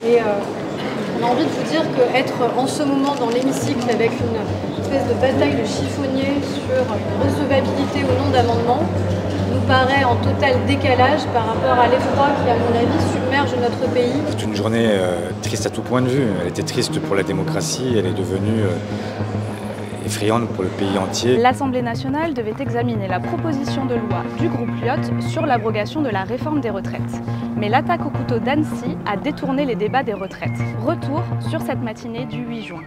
Et on a envie de vous dire qu'être en ce moment dans l'hémicycle avec une espèce de bataille de chiffonnier sur une recevabilité ou non d'amendements nous paraît en total décalage par rapport à l'effroi qui, à mon avis, submerge notre pays. C'est une journée triste à tout point de vue. Elle était triste pour la démocratie, elle est devenue effrayante pour le pays entier. L'Assemblée nationale devait examiner la proposition de loi du groupe Lyot sur l'abrogation de la réforme des retraites. Mais l'attaque au couteau d'Annecy a détourné les débats des retraites. Retour sur cette matinée du 8 juin.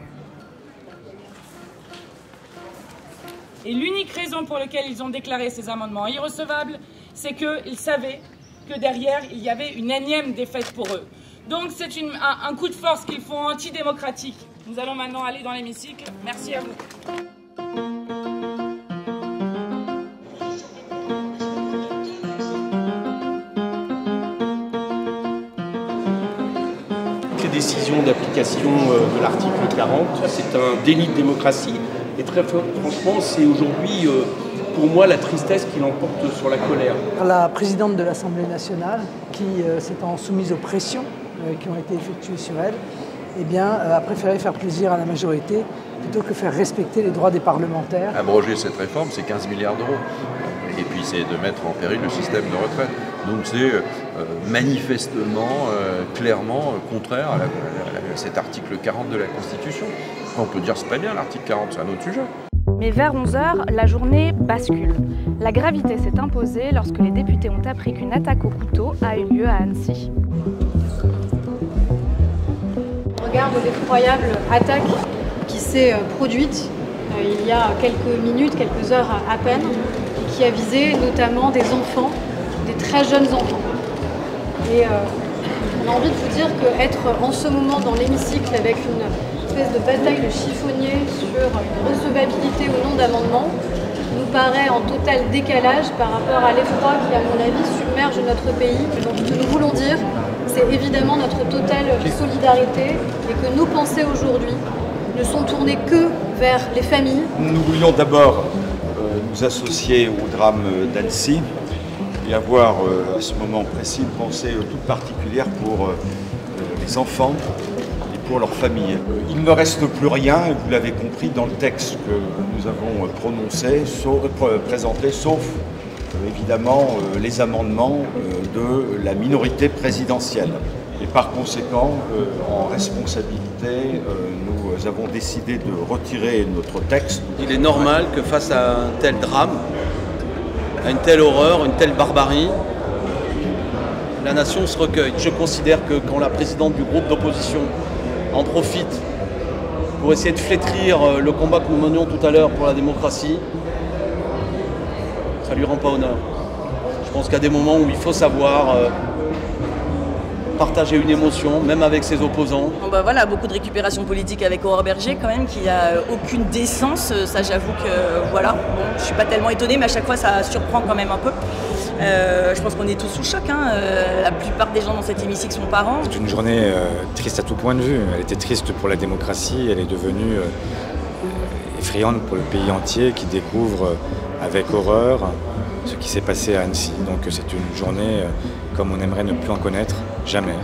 Et l'unique raison pour laquelle ils ont déclaré ces amendements irrecevables, c'est qu'ils savaient que derrière, il y avait une énième défaite pour eux. Donc c'est un coup de force qu'ils font antidémocratique. Nous allons maintenant aller dans l'hémicycle. Merci à vous. Les décisions d'application de l'article 40, c'est un déni de démocratie. Et très franchement, c'est aujourd'hui, pour moi, la tristesse qui l'emporte sur la colère. La présidente de l'Assemblée nationale, qui s'étant soumise aux pressions qui ont été effectuées sur elle, eh bien, a préféré faire plaisir à la majorité plutôt que faire respecter les droits des parlementaires. Abroger cette réforme, c'est 15 milliards d'euros. Et puis c'est de mettre en péril le système de retraite. Donc c'est manifestement, clairement contraire à cet article 40 de la Constitution. On peut dire c'est pas bien l'article 40, c'est un autre sujet. Mais vers 11 h, la journée bascule. La gravité s'est imposée lorsque les députés ont appris qu'une attaque au couteau a eu lieu à Annecy. On regarde l'effroyable attaque qui s'est produite il y a quelques minutes, quelques heures à peine, et qui a visé notamment des enfants, des très jeunes enfants. Et on a envie de vous dire qu'être en ce moment dans l'hémicycle avec une espèce de bataille de chiffonnier sur une recevabilité ou non d'amendements nous paraît en total décalage par rapport à l'effroi qui, à mon avis, submerge notre pays. Donc ce que nous voulons dire, c'est évidemment notre totale solidarité et que nos pensées aujourd'hui ne sont tournées que vers les familles. Nous voulions d'abord nous associer au drame d'Annecy et avoir à ce moment précis une pensée toute particulière pour les enfants et pour leurs familles. Il ne reste plus rien, et vous l'avez compris, dans le texte que nous avons présenté, sauf évidemment les amendements de la minorité présidentielle. Et par conséquent, en responsabilité, nous avons décidé de retirer notre texte. Il est normal que face à un tel drame, à une telle horreur, une telle barbarie, la nation se recueille. Je considère que quand la présidente du groupe d'opposition en profite pour essayer de flétrir le combat que nous menions tout à l'heure pour la démocratie, ça ne lui rend pas honneur. Je pense qu'il y a des moments où il faut savoir partager une émotion, même avec ses opposants. Bon bah voilà, beaucoup de récupération politique avec Aurore Bergé quand même, qui a aucune décence. Ça, j'avoue que voilà, bon, je suis pas tellement étonnée, mais à chaque fois ça surprend quand même un peu. Je pense qu'on est tous sous choc, hein. La plupart des gens dans cet hémicycle sont parents. C'est une journée triste à tout point de vue. Elle était triste pour la démocratie, elle est devenue effrayante pour le pays entier qui découvre avec horreur ce qui s'est passé à Annecy. Donc c'est une journée comme on aimerait ne plus en connaître jamais.